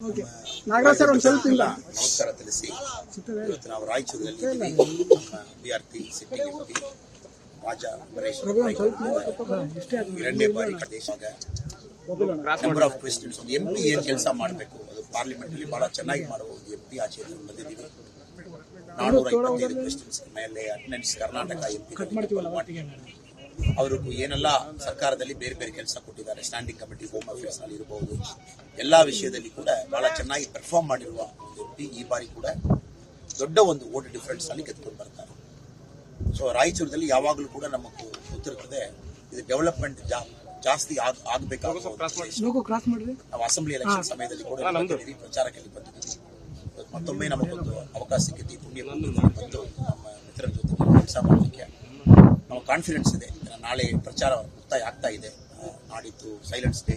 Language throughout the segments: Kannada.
ನಾಗರಾಜ್ ಸರ್ ಒಂದು ಸ್ವಲ್ಪ ಇಲ್ಲ ನಮಸ್ಕಾರ ತಿಳಿಸಿ ಇವತ್ತು ನಾವು ರಾಯಚೂರಿನಲ್ಲಿ ವಿಆರ್ಪಿ ಸಿಟಿ ಎಂಪಿ ರಾಜಾ ಪರೇಶ್ ಎರಡನೇ ಬಾರಿ ದೇಶದ ನಂಬರ್ ಆಫ್ ಕ್ವೆಶ್ಚನ್ಸ್ ಒಂದು ಎಂಪಿ ಏನ್ ಕೆಲಸ ಮಾಡಬೇಕು ಅದು ಪಾರ್ಲಿಮೆಂಟ್ ಅಲ್ಲಿ ಬಹಳ ಚೆನ್ನಾಗಿ ಮಾಡಬಹುದು ಎಂಪಿ ಆಚೆ ಬಂದಿದ್ದೀವಿ 425 ಕ್ವೆಶ್ಚನ್ಸ್ ಮೇಲೆ ಅಟೆಂಡೆನ್ಸ್ ಕರ್ನಾಟಕ ಎಂಪಿ ಅವರು ಏನೆಲ್ಲ ಸರ್ಕಾರದಲ್ಲಿ ಬೇರೆ ಬೇರೆ ಕೆಲಸ ಕೊಟ್ಟಿದ್ದಾರೆ ಸ್ಟ್ಯಾಂಡಿಂಗ್ ಕಮಿಟಿ ಹೋಮ್ ಅಫೇರ್ಸ್ ನಲ್ಲಿ ಇರಬಹುದು ಎಲ್ಲಾ ವಿಷಯದಲ್ಲಿ ಕೂಡ ಬಹಳ ಚೆನ್ನಾಗಿ ಪರ್ಫಾರ್ಮ್ ಮಾಡಿರುವ ಎಂಪಿ ಈ ಬಾರಿ ಕೂಡ ದೊಡ್ಡ ಒಂದು ವೋಟ್ ಡಿಫರೆನ್ಸ್ ಅಲ್ಲಿ ಗೆದ್ದುಕೊಂಡು ಬರ್ತಾರೆ. ಸೊ ರಾಯಚೂರಿನಲ್ಲಿ ಯಾವಾಗಲೂ ಕೂಡ ನಮಗೆ ಗೊತ್ತಿರುತ್ತದೆ ಇದು ಡೆವಲಪ್ಮೆಂಟ್ ಜಾಸ್ತಿ ಆಗಬೇಕಾಗುತ್ತೆ. ನಾವು ಅಸೆಂಬ್ಲಿ ಎಲೆಕ್ಷನ್ ಸಮಯದಲ್ಲಿ ಕೂಡ ಪ್ರಚಾರಕ್ಕೆ ಬಂದಿದ್ದೀವಿ. ಮತ್ತೊಮ್ಮೆ ನಮಗೊಂದು ಅವಕಾಶ ಸಿಕ್ಕಿದ್ದು ಪುಣ್ಯ ಬಂದು ನಮ್ಮ ಮಿತ್ರರ ಜೊತೆ ಕೆಲಸ ಮಾಡಲಿಕ್ಕೆ ನಾವು ಕಾನ್ಫಿಡೆನ್ಸ್ ಇದೆ. ನಾಳೆ ಪ್ರಚಾರ ಮುಕ್ತಾಯ ಆಗ್ತಾ ಇದೆ. ನಾಡಿದ್ದು ಸೈಲೆನ್ಸ್ ಡೇ,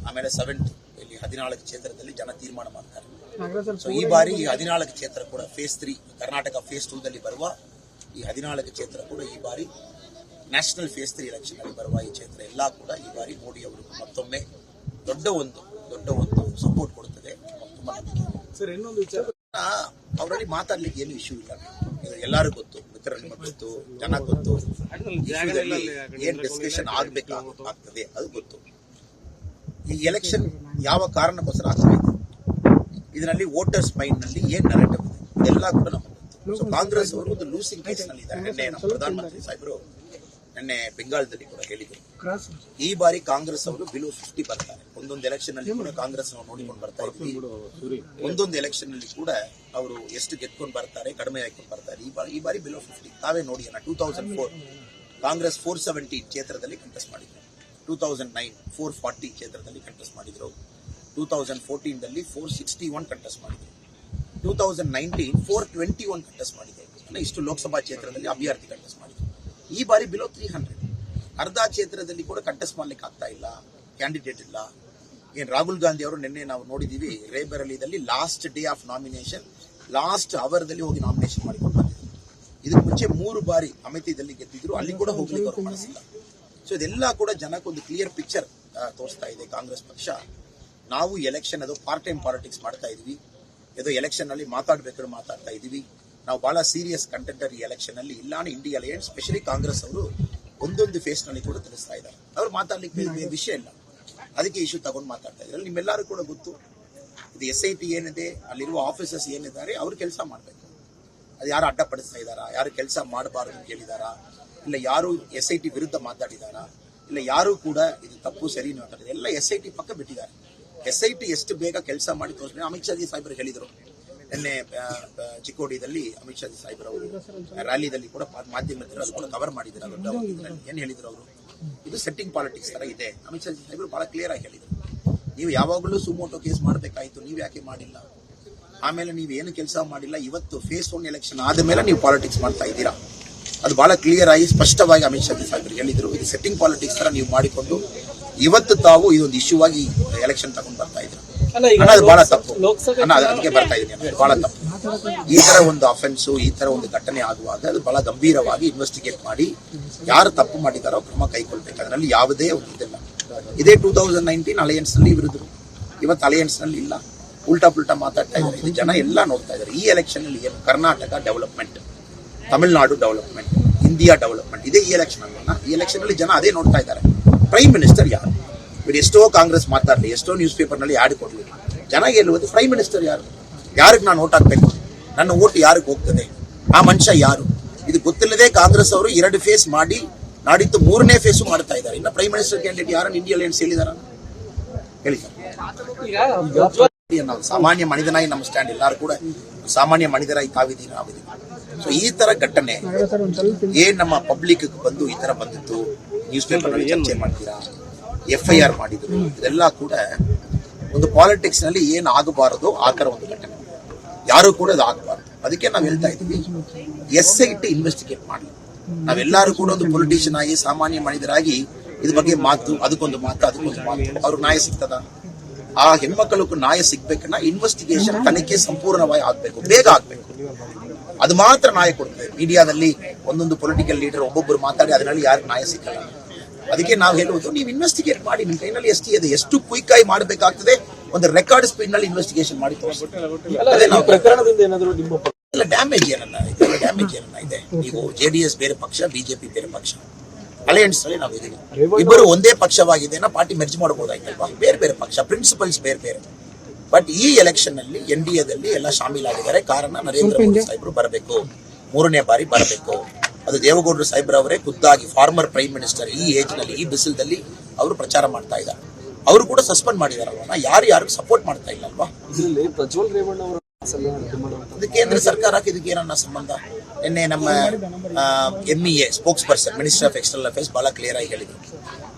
ಆಮೇಲೆ 7th ಇಲ್ಲಿ 14 ಕ್ಷೇತ್ರದಲ್ಲಿ ಜನ ತೀರ್ಮಾನ ಮಾಡ್ತಾರೆ. ಸೊ ಈ ಬಾರಿ 14 ಕ್ಷೇತ್ರ ಕೂಡ ಫೇಸ್ 3 ಕರ್ನಾಟಕ ಫೇಸ್ 2 ದಲ್ಲಿ ಬರುವ ಈ 14 ಕ್ಷೇತ್ರ ಕೂಡ ಈ ಬಾರಿ ನ್ಯಾಷನಲ್ ಫೇಸ್ 3 ಎಲೆಕ್ಷನ್ ಅಲ್ಲಿ ಬರುವ ಈ ಕ್ಷೇತ್ರ ಎಲ್ಲ ಕೂಡ ಈ ಬಾರಿ ಮೋದಿ ಅವರು ಮತ್ತೊಮ್ಮೆ ದೊಡ್ಡ ಒಂದು ಸಪೋರ್ಟ್ ಕೊಡುತ್ತದೆ. ಸರ್ ಇನ್ನೊಂದು ವಿಚಾರ, ಅವರಲ್ಲಿ ಮಾತಾಡ್ಲಿಕ್ಕೆ ಏನು ಇಶ್ಯೂ ಇಲ್ಲ. ಎಲ್ಲರೂ ಗೊತ್ತು, ಮಿತ್ರರಿಗೆ ಗೊತ್ತು, ಜನ ಗೊತ್ತು, ಏನ್ ಡಿಸ್ಕಷನ್ ಆಗ್ಬೇಕಾಗ್ತದೆ ಅದು ಗೊತ್ತು. ಈ ಎಲೆಕ್ಷನ್ ಯಾವ ಕಾರಣಕ್ಕೋಸ್ಕರ ಆಗ್ತಾ ಇದೆ, ಇದರಲ್ಲಿ ವೋಟರ್ಸ್ ಮೈಂಡ್ ನಲ್ಲಿ ಏನ್ ನರೇಟಿವ್ ಇದೆ ಇದೆಲ್ಲ ಕೂಡ ನಮಗೆ ಗೊತ್ತು. ಸೊ ಕಾಂಗ್ರೆಸ್ ಅವರು ಒಂದು ಲೂಸಿಂಗ್ ಕೇಸ್ ನಲ್ಲಿ ಇದ್ದಾರೆ. ನಿನ್ನೆ ನಮ್ಮ ಪ್ರಧಾನಮಂತ್ರಿ ಸಾಹೇಬರು ನಿನ್ನೆ ಬೆಂಗಾಳದಲ್ಲಿ ಕೂಡ ಹೇಳಿದರು, ಈ ಬಾರಿ ಕಾಂಗ್ರೆಸ್ ಅವರು ಬಿಲೋ 50 ಬರ್ತಾರೆ. ಒಂದೊಂದು ಎಲೆಕ್ಷನ್ ಅಲ್ಲಿ ಕೂಡ ಕಾಂಗ್ರೆಸ್ ನಾವು ನೋಡಿಕೊಂಡು ಬರ್ತಾ ಇದ್ದೀವಿ. ಒಂದೊಂದು ಎಲೆಕ್ಷನ್ ಅಲ್ಲಿ ಕೂಡ ಅವರು ಎಷ್ಟು ಗೆದ್ಕೊಂಡು ಬರ್ತಾರೆ, ಕಡಿಮೆ ಹಾಕೊಂಡು ಬರ್ತಾರೆ. ಈ ಬಾರಿ ಬಿಲೋ 50 ತಾವೇ ನೋಡಿ. 2004 ಕಾಂಗ್ರೆಸ್ 470 ಕ್ಷೇತ್ರದಲ್ಲಿ ಕಂಟೆಸ್ಟ್ ಮಾಡಿದ್ರು. 2009 440 ಕ್ಷೇತ್ರದಲ್ಲಿ ಕಂಟೆಸ್ಟ್ ಮಾಡಿದ್ರು. 2014 ದಲ್ಲಿ 461 ಕಂಟೆಸ್ಟ್ ಮಾಡಿದ್ರು. 2019 421 ಕಂಟೆಸ್ಟ್ ಮಾಡಿದ್ರು. ಇಷ್ಟು ಲೋಕಸಭಾ ಕ್ಷೇತ್ರದಲ್ಲಿ ಅಭ್ಯರ್ಥಿ ಕಂಟೆಸ್ಟ್ ಮಾಡಿದ್ರು. ಈ ಬಾರಿ ಬಿಲೋ 300 ಅರ್ಧ ಕ್ಷೇತ್ರದಲ್ಲಿ ಕೂಡ ಕಂಟೆಸ್ಟ್ ಮಾಡ್ಲಿಕ್ಕೆ ಆಗ್ತಾ ಇಲ್ಲ, ಕ್ಯಾಂಡಿಡೇಟ್ ಇಲ್ಲ. ಏನ್ ರಾಹುಲ್ ಗಾಂಧಿ ಅವರು ನಿನ್ನೆ ನಾವು ನೋಡಿದೀವಿ ರೇಬೆರಲಿದಲ್ಲಿ last day of nomination, last hour ದಲ್ಲಿ ಹೋಗಿ ನಾಮಿನೇಷನ್ ಮಾಡಿಕೊಂಡು ಬಂದಿದ್ರು. ಇದಕ್ಕೆ ಮುಂಚೆ 3 ಬಾರಿ ಅಮೇಥಿದಲ್ಲಿ ಗೆದ್ದಿದ್ರು, ಅಲ್ಲಿ ಕೂಡ ಹೋಗ್ಲಿಕ್ಕೆ ಅವರು ಮನಸ್ಸಿಲ್ಲ. ಸೊ ಇದೆಲ್ಲ ಕೂಡ ಜನಕ್ಕೊಂದು ಕ್ಲಿಯರ್ ಪಿಕ್ಚರ್ ತೋರಿಸ್ತಾ ಇದೆ. ಕಾಂಗ್ರೆಸ್ ಪಕ್ಷ ನಾವು ಎಲೆಕ್ಷನ್ ಅದು ಪಾರ್ಟ್ ಟೈಮ್ ಪಾಲಿಟಿಕ್ಸ್ ಮಾಡ್ತಾ ಇದೀವಿ, ಏದೋ ಎಲೆಕ್ಷನ್ ಅಲ್ಲಿ ಮಾತಾಡ್ಬೇಕಾದ್ರೆ ಮಾತಾಡ್ತಾ ಇದೀವಿ. ನಾವು ಬಹಳ ಸೀರಿಯಸ್ ಕಂಟೆಂಟರ್ ಈ ಎಲೆಕ್ಷನ್ ಅಲ್ಲಿ ಇಲ್ಲ. ಇಂಡಿಯಾ ಅಲಯನ್ಸ್ ಸ್ಪೆಷಲಿ ಕಾಂಗ್ರೆಸ್ ಅವರು ಒಂದೊಂದು ಫೇಸ್ ನಲ್ಲಿ ಕೂಡ ತಿಳಿಸ್ತಾ ಇದ್ದಾರೆ. ಅವ್ರು ಮಾತಾಡ್ಲಿಕ್ಕೆ ವಿಷಯ ಇಲ್ಲ, ಅದಕ್ಕೆ ಇಶ್ಯೂ ತಗೊಂಡು ಮಾತಾಡ್ತಾ ಇದ್ದಾರೆ. ನಿಮ್ಮೆಲ್ಲರೂ ಕೂಡ ಗೊತ್ತು, ಇದು SIT ಏನಿದೆ, ಅಲ್ಲಿರುವ ಆಫೀಸರ್ಸ್ ಏನಿದ್ದಾರೆ ಅವ್ರು ಕೆಲಸ ಮಾಡಬೇಕು. ಅದು ಯಾರು ಅಡ್ಡಪಡಿಸ್ತಾ ಇದ್ದಾರಾ, ಯಾರು ಕೆಲಸ ಮಾಡಬಾರದು ಅಂತ ಹೇಳಿದಾರಾ, ಇಲ್ಲ ಯಾರು SIT ವಿರುದ್ಧ ಮಾತಾಡಿದಾರಾ, ಇಲ್ಲ ಯಾರು ಕೂಡ ಇದು ತಪ್ಪು ಸರಿ ಮಾತಾಡಿದ್ದಾರೆ, ಎಲ್ಲ SIT ಪಕ್ಕ ಬಿಟ್ಟಿದ್ದಾರೆ. SIT ಎಷ್ಟು ಬೇಗ ಕೆಲಸ ಮಾಡಿ ತೋರಿಸ್ಬೇಕು. ಅಮಿತ್ ಶಾ ಜಿ ಸಾಹೇಬರು ಹೇಳಿದರು ನಿನ್ನೆ ಚಿಕ್ಕೋಡಿಯಲ್ಲಿ. ಅಮಿತ್ ಶಾ ಜಿ ಸಾಹೇಬರು ಅವರು ರ್ಯಾಲಿದಲ್ಲಿ ಕೂಡ ಮಾಧ್ಯಮದಲ್ಲಿ ಅದು ಕೂಡ ಕವರ್ ಮಾಡಿದ್ದಾರೆ. ಏನ್ ಹೇಳಿದ್ರು ಅವರು, ಇದು ಸೆಟ್ಟಿಂಗ್ ಪಾಲಿಟಿಕ್ಸ್ ತರ ಇದೆ. ಅಮಿತ್ ಶಾ ಜಿ ಸಾಹೇಬರು ಬಹಳ ಕ್ಲಿಯರ್ ಆಗಿ ಹೇಳಿದ್ರು, ನೀವು ಯಾವಾಗಲೂ ಸುಮೋಟೋ ಕೇಸ್ ಮಾಡಬೇಕಾಯ್ತು, ನೀವು ಯಾಕೆ ಮಾಡಿಲ್ಲ, ಆಮೇಲೆ ನೀವು ಏನು ಕೆಲಸ ಮಾಡಿಲ್ಲ. ಇವತ್ತು ಫೇಸ್ 1 ಎಲೆಕ್ಷನ್ ಆದ ಮೇಲೆ ನೀವು ಪಾಲಿಟಿಕ್ಸ್ ಮಾಡ್ತಾ ಇದ್ದೀರಾ. ಅದು ಬಹಳ ಕ್ಲಿಯರ್ ಆಗಿ ಸ್ಪಷ್ಟವಾಗಿ ಅಮಿತ್ ಶಾ ಜಿ ಸಾಹೇಬರು ಹೇಳಿದ್ರು. ಇದು ಸೆಟ್ಟಿಂಗ್ ಪಾಲಿಟಿಕ್ಸ್ ತರ ನೀವು ಮಾಡಿಕೊಂಡು ಇವತ್ತು ತಾವು ಇದೊಂದು ಇಶ್ಯೂ ಆಗಿ ಎಲೆಕ್ಷನ್ ತಗೊಂಡು ಬರ್ತಾ ಇದ್ರು. ಅದು ಬಹಳ ತಪ್ಪು. ಅದಕ್ಕೆ ಬರ್ತಾ ಇದ್ದೀನಿ, ಬಹಳ ತಪ್ಪು. ಈ ತರ ಒಂದು ಅಫೆನ್ಸು, ಈ ತರ ಒಂದು ಘಟನೆ ಆಗುವಾಗ ಅದು ಬಹಳ ಗಂಭೀರವಾಗಿ ಇನ್ವೆಸ್ಟಿಗೇಟ್ ಮಾಡಿ ಯಾರು ತಪ್ಪು ಮಾಡಿದಾರೋ ಕ್ರಮ ಕೈಗೊಳ್ಬೇಕು. ಅದರಲ್ಲಿ ಯಾವುದೇ ಒಂದು ಇದೆಲ್ಲ. ಇದೇ 2019 ಅಲಯನ್ಸ್ ನಲ್ಲಿ ಇರಿದ್ರು, ಇವತ್ತು ಅಲಯನ್ಸ್ ನಲ್ಲಿ ಇಲ್ಲ. ಉಲ್ಟಾ ಪುಲ್ಟಾ ಮಾತಾಡ್ತಾ ಇದ್ದಾರೆ. ಇದು ಜನ ಎಲ್ಲ ನೋಡ್ತಾ ಇದ್ದಾರೆ. ಈ ಎಲೆಕ್ಷನ್ ಅಲ್ಲಿ ಏನು Karnataka development, Tamil Nadu development, India development, ಇದೇ ಈ ಎಲೆಕ್ಷನ್ ಅಲ್ಲ. ಈ ಎಲೆಕ್ಷನ್ ಅಲ್ಲಿ ಜನ ಅದೇ ನೋಡ್ತಾ ಇದ್ದಾರೆ. ಪ್ರೈಮ್ ಮಿನಿಸ್ಟರ್ ಯಾರು, ಇವರು ಎಷ್ಟೋ ಕಾಂಗ್ರೆಸ್ ಮಾತಾಡಲಿ, ಎಷ್ಟೋ ನ್ಯೂಸ್ ಪೇಪರ್ ನಲ್ಲಿ ಆಡ್ ಕೊಡ್ಲಿ, ಜನ ಗೆಲ್ಲುವುದು ಪ್ರೈಮ್ ಮಿನಿಸ್ಟರ್ ಯಾರು, ಯಾರಿಗೆ ನಾನು ಓಟ್ ಹಾಕ್ಬೇಕು, ನನ್ನ ಓಟ್ ಯಾರಿಗೆ ಹೋಗ್ತದೆ, ಆ ಮನುಷ್ಯ ಯಾರು, ಇದು ಗೊತ್ತಿಲ್ಲದೆ ಕಾಂಗ್ರೆಸ್ ಅವರು 2 ಫೇಸ್ ಮಾಡಿ ನಾಡಿದ್ದು 3ನೇ ಫೇಸು ಮಾಡ್ತಾ ಇದ್ದಾರೆ. ಇನ್ನು ಪ್ರೈಮ್ ಮಿನಿಸ್ಟರ್ ಕ್ಯಾಂಡಿಡೇಟ್ ಯಾರನ್ನು ಇಂಡಿಯಾ ಅಲಯನ್ಸ್ ಹೇಳಿದಾರ ಹೇಳಿ. ನಾವು ಸಾಮಾನ್ಯ ಮನಿತನಾಗಿ ನಮ್ಮ ಸ್ಟ್ಯಾಂಡ್, ಎಲ್ಲರೂ ಕೂಡ ಸಾಮಾನ್ಯ ಮನಿತರಾಗಿ ತಾವಿದ್ದೀವಿ, ನಾವಿದ್ದೀವಿ. ಸೊ ಈ ತರ ಘಟನೆ ಏನ್ ನಮ್ಮ ಪಬ್ಲಿಕ್ ಬಂದು ಈ ತರ ಬಂದಿತ್ತು, ನ್ಯೂಸ್ ಪೇಪರ್ ನಲ್ಲಿ ಚರ್ಚೆ ಮಾಡ್ತೀರಾ, FIR ಮಾಡಿದ್ರು, ಇದೆಲ್ಲ ಕೂಡ ಒಂದು ಪಾಲಿಟಿಕ್ಸ್ ನಲ್ಲಿ ಏನ್ ಆಗಬಾರದು ಆ ತರ ಒಂದು ಘಟನೆ, ಯಾರು ಕೂಡ ಅದು ಆಗಬಾರದು. ಅದಕ್ಕೆ ನಾವ್ ಹೇಳ್ತಾ ಇದ್ದೀವಿ, SIT ಇನ್ವೆಸ್ಟಿಗೇಟ್ ಮಾಡಲಿ. ನಾವೆಲ್ಲರೂ ಕೂಡ ಒಂದು ಪೊಲಿಟಿಷಿಯನ್ ಆಗಿ ಸಾಮಾನ್ಯ ಮನಿತರಾಗಿ ಇದ್ರ ಬಗ್ಗೆ ಮಾತು, ಅದಕ್ಕೊಂದು ಮಾತು, ಅವ್ರಿಗೆ ನ್ಯಾಯ ಸಿಗ್ತದ? ಆ ಹೆಣ್ಮಕ್ಳಿಗೂ ನ್ಯಾಯ ಸಿಗ್ಬೇಕನ್ನ ಇನ್ವೆಸ್ಟಿಗೇಷನ್ ತನಿಖೆ ಸಂಪೂರ್ಣವಾಗಿ ಆಗ್ಬೇಕು, ಬೇಗ ಆಗ್ಬೇಕು. ಅದು ಮಾತ್ರ ನ್ಯಾಯ ಕೊಡ್ತದೆ. ಮೀಡಿಯಾದಲ್ಲಿ ಒಂದೊಂದು ಪೊಲಿಟಿಕಲ್ ಲೀಡರ್ ಒಬ್ಬೊಬ್ಬರು ಮಾತಾಡಿ ಅದರಲ್ಲಿ ಯಾರು ನ್ಯಾಯ ಸಿಕ್ಕಲ್ಲ. ಅದಕ್ಕೆ ನಾವು ಹೇಳುವುದು, ನೀವು ಇನ್ವೆಸ್ಟಿಗೇಟ್ ಮಾಡಿ, ನಿಮ್ಮ ಕೈನಲ್ಲಿ ಎಷ್ಟು ಇದೆ, ಎಷ್ಟು ಕ್ವಿಕ್ ಆಗಿ ಮಾಡಬೇಕಾಗ್ತದೆ, ಒಂದು ರೆಕಾರ್ಡ್ ಸ್ಪೀಡ್ ನಲ್ಲಿ ಇನ್ವೆಸ್ಟಿಗೇಷನ್ ಮಾಡಿ ತೋರಿಸಿ. ಅದೇ ನಾವು ಪ್ರಕರಣದಿಂದ ಏನಾದರೂ ನಿಮ್ಮ ಎಲ್ಲ ಡ್ಯಾಮೇಜ್ ಏನನ್ನ ಇದೆ. ನೀವು JDS ಬೇರೆ ಪಕ್ಷ, ಬಿಜೆಪಿ ಬೇರೆ ಪಕ್ಷ, ಅಲಯನ್ಸ್ ನಲ್ಲಿ ನಾವು ಇದೀವಿ. ಇಬ್ಬರು ಒಂದೇ ಪಕ್ಷವಾಗಿದೆ, ಪಾರ್ಟಿ ಮೆರ್ಜ್ ಮಾಡಬಹುದಾಯ್ತಲ್ವಾ? ಬೇರೆ ಬೇರೆ ಪಕ್ಷ, ಪ್ರಿನ್ಸಿಪಲ್ಸ್ ಬೇರೆ ಬೇರೆ. ಬಟ್ ಈ ಎಲೆಕ್ಷನ್ ನಲ್ಲಿ NDAದಲ್ಲಿ ಎಲ್ಲ ಶಾಮೀಲಾಗಿದ್ದಾರೆ. ಕಾರಣ ನರೇಂದ್ರ ಮೋದಿ ಸಾಹೇಬರು ಬರಬೇಕು, 3ನೇ ಬಾರಿ ಬರಬೇಕು. ಅದು ದೇವೇಗೌಡರು ಸಾಹೇಬ್ರವರೇ ಖುದ್ದಾಗಿ, ಫಾರ್ಮರ್ ಪ್ರೈಮ್ ಮಿನಿಸ್ಟರ್, ಈ ಏಜ್ ನಲ್ಲಿ, ಈ ಬಿಸಿಲಲ್ಲಿ ಅವರು ಪ್ರಚಾರ ಮಾಡ್ತಾ ಇದ್ದಾರೆ. ಅವರು ಕೂಡ ಸಸ್ಪೆಂಡ್ ಮಾಡಿದಾರಲ್ವಾ? ಯಾರು ಸಪೋರ್ಟ್ ಮಾಡ್ತಾ ಇಲ್ಲ ಅಲ್ವಾ? ಇದರಲ್ಲಿ ಪ್ರಜ್ವಲ್ ರೇವಣ್ಣ ಅವರ ಇದು ಕೇಂದ್ರ ಸರ್ಕಾರಕ್ಕೆ ಇದಕ್ಕೆ ಏನನ್ನ ಸಂಬಂಧ? ನಿನ್ನೆ ನಮ್ಮ MEA spokes person, minister of external affairs, ಬಹಳ ಕ್ಲಿಯರ್ ಆಗಿ ಹೇಳಿದ್ರು,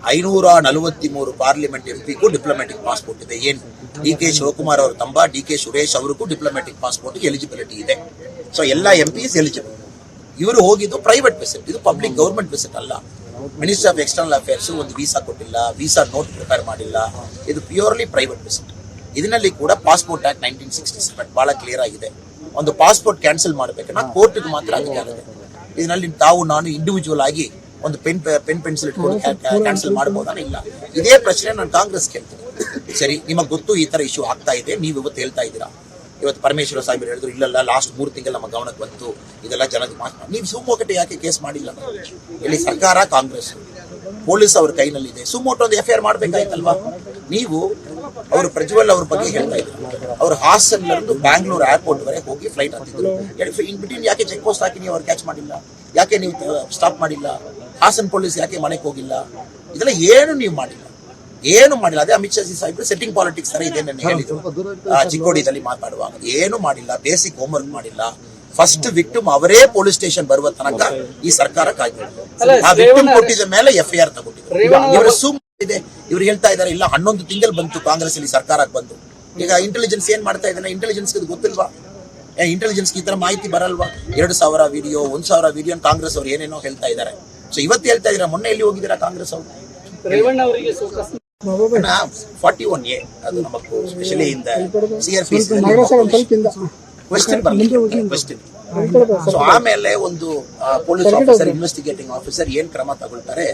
543 ಪಾರ್ಲಿಮೆಂಟ್ MP ಡಿಪ್ಲೊಮ್ಯಾಟಿಕ್ ಪಾಸ್ಪೋರ್ಟ್ ಇದೆ. ಏನು DK ಶಿವಕುಮಾರ್ ಅವರ ತಂಬ DK ಸುರೇಶ್ ಅವರಿಗೂ ಡಿಪ್ಲೊಮ್ಯಾಟಿಕ್ ಪಾಸ್ಪೋರ್ಟ್ ಎಲಿಜಿಬಿಲಿಟಿ ಇದೆ. ಸೊ ಎಲ್ಲ MPs ಎಲಿಜಿಬಲ್. ಇವರು ಹೋಗಿದ್ದು ಪ್ರೈವೇಟ್ ವಿಸಿಟ್, ಇದು ಪಬ್ಲಿಕ್ ಗವರ್ಮೆಂಟ್ ವಿಸಿಟ್ ಅಲ್ಲ. ಮಿನಿಸ್ಟರ್ ಆಫ್ ಎಕ್ಸ್ಟರ್ನಲ್ ಅಫೇರ್ಸ್ ಒಂದು ವೀಸಾ ಕೊಟ್ಟಿಲ್ಲ, ವೀಸಾ ನೋಟ್ ಪ್ರಿಪೇರ್ ಮಾಡಿಲ್ಲ. ಇದು ಪ್ಯೂರ್ಲಿ ಪ್ರೈವೇಟ್ ವಿಸಿಟ್. ಇದರಲ್ಲಿ ಕೂಡ ಪಾಸ್ಪೋರ್ಟ್ ಆಕ್ಟ್ 1967 ಬಹಳ ಕ್ಲಿಯರ್ ಆಗಿದೆ. ಒಂದು ಪಾಸ್ಪೋರ್ಟ್ ಕ್ಯಾನ್ಸಲ್ ಮಾಡಬೇಕನ್ನ ಕೋರ್ಟ್ಗೆ ಮಾತ್ರ ಅಧಿಕಾರ ಇದೆ. ಇದರಲ್ಲಿ ತಾವು ನಾನು ಇಂಡಿವಿಜುವಲ್ ಆಗಿ ಒಂದು ಪೆನ್ಸಿಲ್ ಇಟ್ಕೊಂಡು ಕ್ಯಾನ್ಸಲ್ ಮಾಡಬಹುದಾ? ಇಲ್ಲ. ಇದೇ ಪ್ರಶ್ನೆ ನಾನು ಕಾಂಗ್ರೆಸ್ ಕೇಳ್ತೀನಿ. ಸರಿ, ನಿಮಗೆ ಗೊತ್ತು ಈ ತರ ಇಶ್ಯೂ ಆಗ್ತಾ ಇದೆ, ನೀವು ಇವತ್ತು ಹೇಳ್ತಾ ಇದ್ದೀರಾ. ಇವತ್ತು ಪರಮೇಶ್ವರ ಸಾಹೇಬರು ಹೇಳಿದ್ರು, ಇಲ್ಲಲ್ಲ ಲಾಸ್ಟ್ 3 ತಿಂಗಳು ನಮ್ಮ ಗಮನಕ್ಕೆ ಬಂತು, ಇದೆಲ್ಲ ಜನದ ಮಾತು. ನೀವು ಸುಮೋಟೋ ಯಾಕೆ ಕೇಸ್ ಮಾಡಿಲ್ಲ? ಇಲ್ಲಿ ಸರ್ಕಾರ ಕಾಂಗ್ರೆಸ್, ಪೊಲೀಸ್ ಅವ್ರ ಕೈನಲ್ಲಿದೆ. ಸುಮೋಟೋ ಒಂದು FIR ಮಾಡ್ಬೇಕಾಯ್ತಲ್ವಾ? ನೀವು ಅವರು ಪ್ರಜ್ವಲ್ ಅವ್ರ ಬಗ್ಗೆ ಹೇಳ್ತಾ ಇದ್ರು, ಅವರು ಹಾಸನ್ನಿಂದ ಬ್ಯಾಂಗ್ಳೂರ್ ಏರ್ಪೋರ್ಟ್ ವರೆಗೆ ಹೋಗಿ ಫ್ಲೈಟ್ ಹತ್ತಿದ್ರು. ಇನ್ ಬಿಟ್ವೀನ್ ಯಾಕೆ ಚೆಕ್ ಪೋಸ್ಟ್ ಹಾಕಿ ನೀವು ಅವ್ರು ಕ್ಯಾಚ್ ಮಾಡಿಲ್ಲ? ಯಾಕೆ ನೀವು ಸ್ಟಾಪ್ ಮಾಡಿಲ್ಲ? ಹಾಸನ್ ಪೊಲೀಸ್ ಯಾಕೆ ಮನೆಗೆ ಹೋಗಿಲ್ಲ? ಇದೆಲ್ಲ ಏನು ನೀವು ಮಾಡಿಲ್ಲ, ಏನು ಮಾಡಿಲ್ಲ. ಅದೇ ಅಮಿತ್ ಶಾ ಸಾಹೇಬ್ರು ಸೆಟ್ಟಿಂಗ್ ಪಾಲಿಟಿಕ್ಸ್ ತರ ಇದೆ ನನ್ನ ಹೇಳಿದ್ರು ಚಿಕ್ಕೋಡಿದಲ್ಲಿ ಮಾತಾಡುವಾಗ. ಏನು ಮಾಡಿಲ್ಲ, ಬೇಸಿಕ್ ಹೋಮ್ವರ್ಕ್ ಮಾಡಿಲ್ಲ. ಫಸ್ಟ್ ವಿಕ್ಟಿಮ್ ಅವರೇ ಪೊಲೀಸ್ ಸ್ಟೇಷನ್ ಬರುವ ತನಕ ಈ ಸರ್ಕಾರ ಕಾಯ್ತು. ಆ ವಿಕ್ಟಿಮ್ ಕೊಟ್ಟಿದ ಮೇಲೆ FIR ತಗೊಂಡಿದ್ರು. ಇವರು ಇದೆ, ಇವ್ರು ಹೇಳ್ತಾ ಇದಾರೆ ಇಲ್ಲ 11 ತಿಂಗಳು ಬಂತು ಕಾಂಗ್ರೆಸ್ ಅಲ್ಲಿ ಸರ್ಕಾರಕ್ಕೆ ಬಂದು. ಈಗ ಇಂಟೆಲಿಜೆನ್ಸ್ ಏನ್ ಮಾಡ್ತಾ ಇದ್ದಾನೆ? ಇಂಟೆಲಿಜೆನ್ಸ್ ಗೊತ್ತಿಲ್ವಾ? ಇಂಟೆಲಿಜೆನ್ಸ್ ಈ ತರ ಮಾಹಿತಿ ಬರಲ್ವಾ? 2000 ವಿಡಿಯೋ, 1000 ವಿಡಿಯೋ ಕಾಂಗ್ರೆಸ್ ಅವ್ರು ಏನೇನೋ ಹೇಳ್ತಾ ಇದ್ದಾರೆ. ಸೊ ಇವತ್ತು ಹೇಳ್ತಾ ಇದ್ದೀರಾ, ಮೊನ್ನೆ ಎಲ್ಲಿ ಹೋಗಿದ್ದೀರಾ ಕಾಂಗ್ರೆಸ್ ಅವರು? 41A ಅದು ನಮಗೂ ಸ್ಪೆಷಲಿ ಇಂದ CRPC ಕ್ವೆಶ್ಚನ್. ಸೊ ಆಮೇಲೆ ಒಂದು ಪೊಲೀಸ್ ಆಫೀಸರ್, ಇನ್ವೆಸ್ಟಿಗೇಟಿಂಗ್ ಆಫೀಸರ್ ಏನ್ ಕ್ರಮ ತಗೊಳ್ತಾರೆ,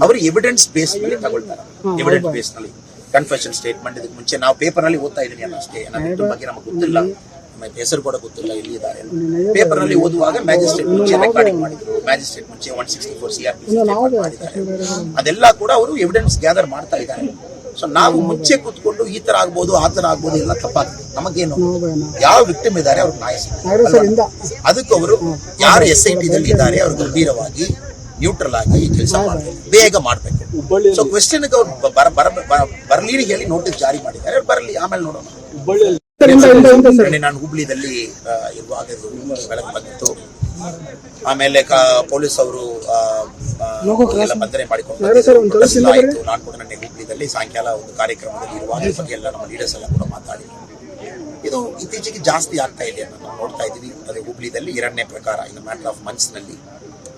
ಅವರು ಎವಿಡೆನ್ಸ್ ಬೇಸ್ ನಲ್ಲಿ ತಗೊಳ್ತಾರೆ. ಎವಿಡೆನ್ಸ್ ಬೇಸ್ ನಲ್ಲಿ ಕನ್ಫೆಷನ್ ಸ್ಟೇಟ್ಮೆಂಟ್. ಇದಕ್ಕೆ ಮುಂಚೆ ನಾವು ಪೇಪರ್ ನಲ್ಲಿ ಓದ್ತಾ ಇದೀನಿ ಅಷ್ಟೇ, ನನ್ನ ಬಗ್ಗೆ ನಮಗೆ ಗೊತ್ತಿಲ್ಲ, ನಮ್ಮ ಹೆಸರು ಕೂಡ ಗೊತ್ತಿಲ್ಲ ಎಲ್ಲಿ ಇದ್ದಾರೆ. ಪೇಪರ್ ನಲ್ಲಿ ಓದುವಾಗ ಮ್ಯಾಜಿಸ್ಟ್ರೇಟ್ ಮುಂಚೆ ರೆಕಾರ್ಡಿಂಗ್ ಮಾಡಿದ್ರು, ಮ್ಯಾಜಿಸ್ಟ್ರೇಟ್ ಮುಂಚೆ 164 CRPC ಮಾಡಿದ್ದಾರೆ. ಅದೆಲ್ಲ ಕೂಡ ಅವರು ಎವಿಡೆನ್ಸ್ ಗ್ಯಾದರ್ ಮಾಡ್ತಾ ಇದ್ದಾರೆ. ಸೊ ನಾವು ಮುಂಚೆ ಕೂತ್ಕೊಂಡು ಈ ತರ ಆಗ್ಬೋದು, ಆ ತರ ಆಗ್ಬೋದು ಎಲ್ಲ ತಪ್ಪಾಗ್ತದೆ. ನಮಗೇನು, ಯಾವ ವಿಕ್ಟಿಮ್ ಇದ್ದಾರೆ ಅವ್ರಿಗೆ ನ್ಯಾಯ ಸಿಗುತ್ತೆ. ಅದಕ್ಕೆ ಅವರು ಯಾರು SIT ದಲ್ಲಿ ಇದ್ದಾರೆ ಅವ್ರು ಗಂಭೀರವಾಗಿ ನ್ಯೂಟ್ರಲ್ ಆಗಿ ಕೆಲಸ ಮಾಡಬೇಕು, ಬೇಗ ಮಾಡಬೇಕು. ಸೊ ಕ್ವೆಶ್ಚನ್ ಬರ್ಲಿ ಹೇಳಿ ನೋಟಿಸ್ ಜಾರಿ ಮಾಡಿದ್ದಾರೆ, ಬರಲಿ, ಆಮೇಲೆ ನೋಡೋಣ. ನಾನು ಹುಬ್ಳಿದಲ್ಲಿ ಇರುವಾಗ ಬೆಳಗ್ಗೆ ಬಂದಿತ್ತು. ಆಮೇಲೆ ಪೊಲೀಸ್ ಅವರು ಎಲ್ಲ ಬಂಧನ ಮಾಡಿಕೊಂಡು ಆಯಿತು. ನಾನು ಕೂಡ ನನ್ನ ಹುಬ್ಳಿದಲ್ಲಿ ಸಾಯಂಕಾಲ ಒಂದು ಕಾರ್ಯಕ್ರಮದಲ್ಲಿ ಇರುವಾಗ ಬಗ್ಗೆ ಎಲ್ಲ ನಮ್ಮ ಲೀಡರ್ಸ್ ಎಲ್ಲ ಕೂಡ ಮಾತಾಡಿದ್ರು. ಇದು ಇತ್ತೀಚೆಗೆ ಜಾಸ್ತಿ ಆಗ್ತಾ ಇದೆ ಅಂತ ನಾವು ನೋಡ್ತಾ ಇದೀವಿ. ಅದೇ ಹುಬ್ಳಿದಲ್ಲಿ 2ನೇ ಪ್ರಕಾರ ಇನ್ ಮ್ಯಾಟರ್ ಆಫ್ ಮಂತ್ಸ್ ನಲ್ಲಿ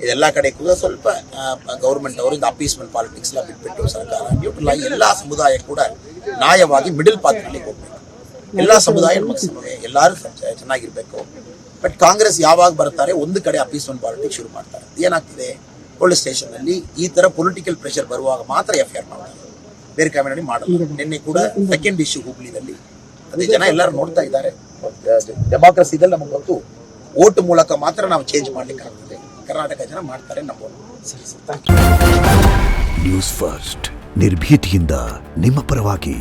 ಇದೆಲ್ಲ ಕಡೆ ಕೂಡ ಸ್ವಲ್ಪ ಗೌರ್ಮೆಂಟ್ ಅವರಿಂದ ಅಪೀಸ್ಮೆಂಟ್ ಪಾಲಿಟಿಕ್ಸ್ ಎಲ್ಲ ಬಿಟ್ಬಿಟ್ಟು ಸರ್ಕಾರ ನ್ಯೂಟ್ರಲ್ ಆಗಿ ಎಲ್ಲಾ ಸಮುದಾಯ ಕೂಡ ನ್ಯಾಯವಾಗಿ ಮಿಡಲ್ ಪಾತ್ರಲ್ಲಿ ಹೋಗ್ಬೇಕು. ಎಲ್ಲಾ ಸಮುದಾಯ ಎಲ್ಲರೂ ಚೆನ್ನಾಗಿರ್ಬೇಕು. ಬಟ್ ಕಾಂಗ್ರೆಸ್ ಯಾವಾಗ ಬರ್ತಾರೆ ಒಂದು ಕಡೆ ಅಪೀಸ್ಮೆಂಟ್ ಪಾಲಿಟಿಕ್ಸ್ ಶುರು ಮಾಡ್ತಾರೆ. ಏನಾಗ್ತಿದೆ, ಪೊಲೀಸ್ ಸ್ಟೇಷನ್ ನಲ್ಲಿ ಈ ತರ ಪೊಲಿಟಿಕಲ್ ಪ್ರೆಷರ್ ಬರುವಾಗ ಮಾತ್ರ FIR ಮಾಡ್ತಾರೆ, ಬೇರೆ ಕಾರಣದಲ್ಲಿ ಮಾಡಲ್ಲ. ನಿನ್ನೆ ಕೂಡ ಸೆಕೆಂಡ್ ಇಶ್ಯೂ ಹುಬ್ಳಿದಲ್ಲಿ ಅದೇ ಜನ ಎಲ್ಲರೂ ನೋಡ್ತಾ ಇದ್ದಾರೆ. ಡೆಮಾಕ್ರಸಿ ಇದ್ದಲ್ಲಿ ನಮಗೆ ಗೊತ್ತು, ವೋಟ್ ಮೂಲಕ ಮಾತ್ರ ನಾವು ಚೇಂಜ್ ಮಾಡ್ಲಿಕ್ಕೆ ಆಗ್ತದೆ. ಕರ್ನಾಟಕ ಜನ ಮಾಡ್ತಾರೆ, ನಂಬೋಣ. ನ್ಯೂಸ್ ಫಸ್ಟ್, ನಿರ್ಭೀತಿಯಿಂದ ನಿಮ್ಮ ಪರವಾಗಿ.